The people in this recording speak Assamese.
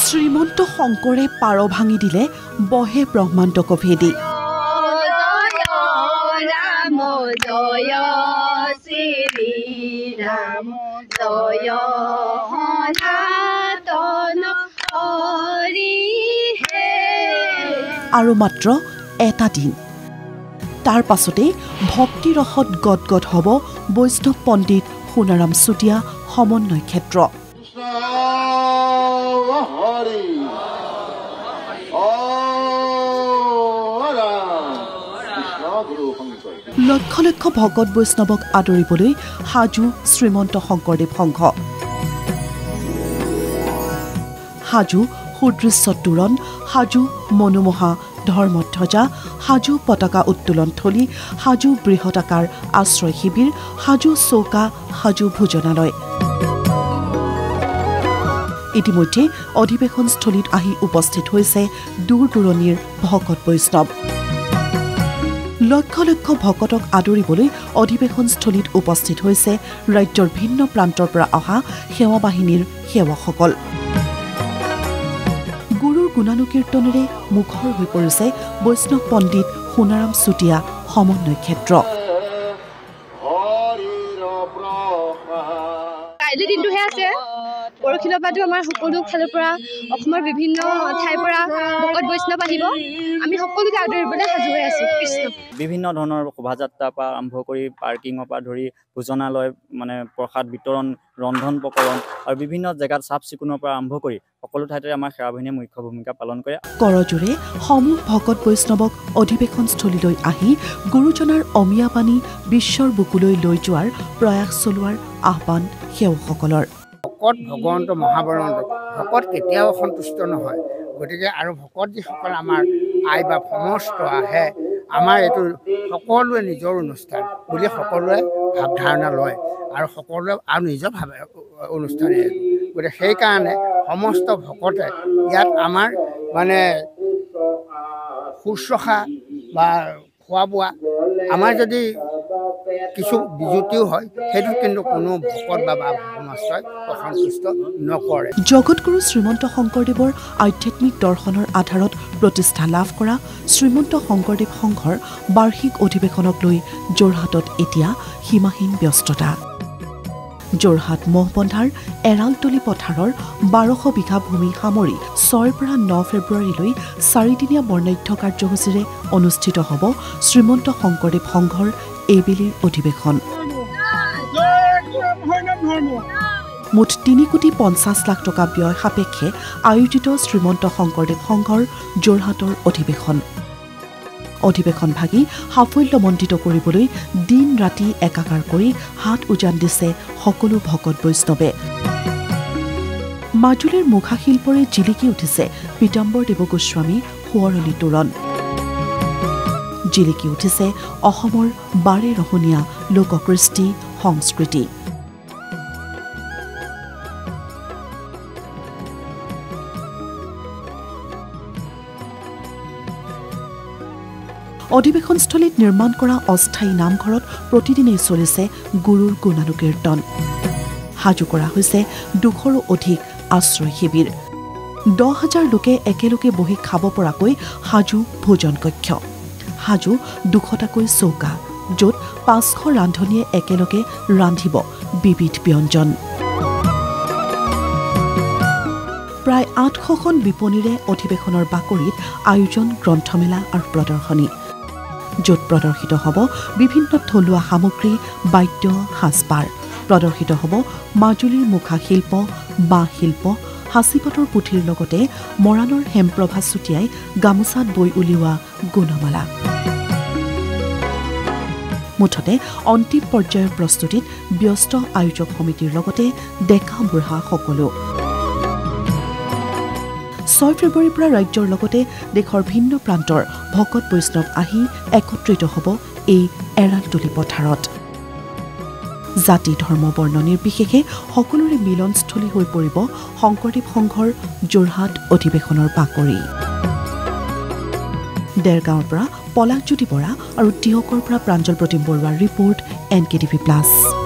শ্ৰীমন্ত শংকৰে পাৰ ভাঙি দিলে বহে ব্ৰহ্মাণ্ডক ভেদি। আৰু মাত্ৰ এটা দিন, তাৰ পাছতেই ভক্তিৰসত গদগদ হ'ব বৈষ্ণৱ পণ্ডিত সোণাৰাম চুতীয়া সমন্বয় ক্ষেত্ৰ। লক্ষ লক্ষ ভকত বৈষ্ণৱক আদৰিবলৈ সাজু শ্ৰীমন্ত শংকৰদেৱ সংঘ। সাজু সুদৃশ্য তোৰণ, সাজু মনোমোহা ধৰ্মধ্বজা, সাজু পতাকা উত্তোলন থলী, সাজু বৃহদাকাৰ আশ্ৰয় শিবিৰ, সাজু চৌকা, সাজু ভোজনালয়। ইতিমধ্যে অধিৱেশনস্থলীত আহি উপস্থিত হৈছে দূৰ দূৰণিৰ ভকত বৈষ্ণৱ। লক্ষ লক্ষ ভকতক আদৰিবলৈ অধিৱেশনস্থলীত উপস্থিত হৈছে ৰাজ্যৰ ভিন্ন প্ৰান্তৰ পৰা অহা সেৱা বাহিনীৰ সেৱকসকল। গুৰুৰ গুণানুকীৰ্তনেৰে মুখৰ হৈ পৰিছে বৈষ্ণৱ পণ্ডিত সোণাৰাম চুতীয়া সমন্বয় ক্ষেত্ৰ। কাইলৈ দিনটোহে আছে, পৰহিলৰ পৰাটো আমাৰ সকলো ফালৰ পৰা অসমৰ বিভিন্ন ঠাইৰ পৰা ভকত বৈষ্ণৱ আহিব। আমি সকলোকে আদৰিবলৈ সাজু হৈ আছো। কৃষ্ণ। বিভিন্ন ধৰণৰ শোভাযাত্ৰাৰ পৰা আৰম্ভ কৰি পাৰ্কিঙৰ পৰা ধৰি ভোজনালয়, প্ৰসাদ বিতৰণ, ৰন্ধন প্ৰকৰণ আৰু বিভিন্ন জেগাত চাফ চিকুণৰ পৰা আৰম্ভ কৰি সকলো ঠাইতে আমাৰ সেৱাবাহিনীয়ে মুখ্য ভূমিকা পালন কৰে। কৰজোৰে সমূহ ভকত বৈষ্ণৱক অধিৱেশনস্থলীলৈ আহি গুৰুজনাৰ অমিয়া পানী বিশ্বৰ বুকুলৈ লৈ যোৱাৰ প্ৰয়াস চলোৱাৰ আহ্বান সেৱকসকলৰ। ভকত ভগৱন্ত মহাবৰন্ত, ভকত কেতিয়াও সন্তুষ্ট নহয়। গতিকে আৰু ভকত যিসকল আমাৰ আই বা সমস্ত আহে, আমাৰ এইটো সকলোৱে নিজৰ অনুষ্ঠান বুলি সকলোৱে ভাৱধাৰণা লয় আৰু সকলোৱে আৰু নিজৰ ভাৱে অনুষ্ঠানে। গতিকে সেইকাৰণে সমস্ত ভকতে ইয়াত আমাৰ শুশ্ৰূষা বা খোৱা বোৱা, আমাৰ যদি কিছু বিজুতিও হয়, সেইটো কিন্তু কোনো ভকত বা ভগৱন্তই অসন্তুষ্ট নকৰে। জগতগুৰু শ্ৰীমন্ত শংকৰদেৱৰ আধ্যাত্মিক দৰ্শনৰ আধাৰত প্ৰতিষ্ঠা লাভ কৰা শ্ৰীমন্ত শংকৰদেৱ সংঘৰ বাৰ্ষিক অধিৱেশনক লৈ যোৰহাটত এতিয়া সীমাহীন ব্যস্ততা। যোৰহাট মহবন্ধাৰ এৰালতলী পথাৰৰ 1200 বিঘা ভূমি সামৰি 6 পৰা 9 ফেব্ৰুৱাৰীলৈ 4দিনীয়া বৰ্ণাঢ্য কাৰ্যসূচীৰে অনুষ্ঠিত হ'ব শ্ৰীমন্ত শংকৰদেৱ সংঘৰ এইবেলিৰ অধিৱেশন। মুঠ 3,50 লাখ টকা ব্যয় সাপেক্ষে আয়োজিত শ্ৰীমন্ত শংকৰদেৱ সংঘৰ যোৰহাটৰ অধিৱেশন ভাগি সাফল্যমণ্ডিত কৰিবলৈ দিন ৰাতি একাকাৰ কৰি হাত উজান দিছে সকলো ভকত বৈষ্ণৱে। মাজুলীৰ মুখা শিল্পৰে জিলিকি উঠিছে পীতাম্বৰ দেৱ গোস্বামী সোঁৱৰণী তোৰণ। জিলিকি উঠিছে অসমৰ বাৰে ৰহণীয়া লোককৃষ্টি সংস্কৃতি। অধিৱেশনস্থলীত নিৰ্মাণ কৰা অস্থায়ী নামঘৰত প্ৰতিদিনেই চলিছে গুৰুৰ গুণানুকীৰ্তন। সাজু কৰা হৈছে 200ৰো অধিক আশ্ৰয় শিবিৰ। 10,000 লোকে একেলগে বহি খাব পৰাকৈ সাজু ভোজন কক্ষ, সাজু 200টাকৈ চৌকা, য'ত 500 ৰান্ধনীয়ে একেলগে ৰান্ধিব বিবিধ ব্যঞ্জন। প্ৰায় 800খন বিপণীৰে অধিৱেশনৰ বাকৰিত আয়োজন গ্ৰন্থমেলা আৰু প্ৰদৰ্শনী, য'ত প্ৰদৰ্শিত হ'ব বিভিন্ন থলুৱা সামগ্ৰী, বাদ্য, সাজপাৰ। প্ৰদৰ্শিত হ'ব মাজুলীৰ মুখা শিল্প, বাঁহ শিল্প, সাঁচিপাতৰ পুথিৰ লগতে মৰাণৰ হেমপ্ৰভা চুতীয়াই গামোচাত বৈ উলিওৱা গুণমালা। মুঠতে অন্তিম পৰ্যায়ৰ প্ৰস্তুতিত ব্যস্ত আয়োজক সমিতিৰ লগতে ডেকা বুঢ়া সকলো। 6 ফেব্ৰুৱাৰীৰ পৰা ৰাজ্যৰ লগতে দেশৰ ভিন্ন প্ৰান্তৰ ভকত বৈষ্ণৱ আহি একত্ৰিত হ'ব এই এৰালতলী পথাৰত। জাতি ধৰ্ম বৰ্ণ নিৰ্বিশেষে সকলোৰে মিলনস্থলী হৈ পৰিব শংকৰদেৱ সংঘৰ যোৰহাট অধিৱেশনৰ বাকৰি। দেৰগাঁৱৰ পৰা পলাশজ্যোতি বৰা আৰু টিয়কৰ পৰা প্ৰাঞ্জল প্ৰতিম বৰুৱাৰ ৰিপৰ্ট NKTV+।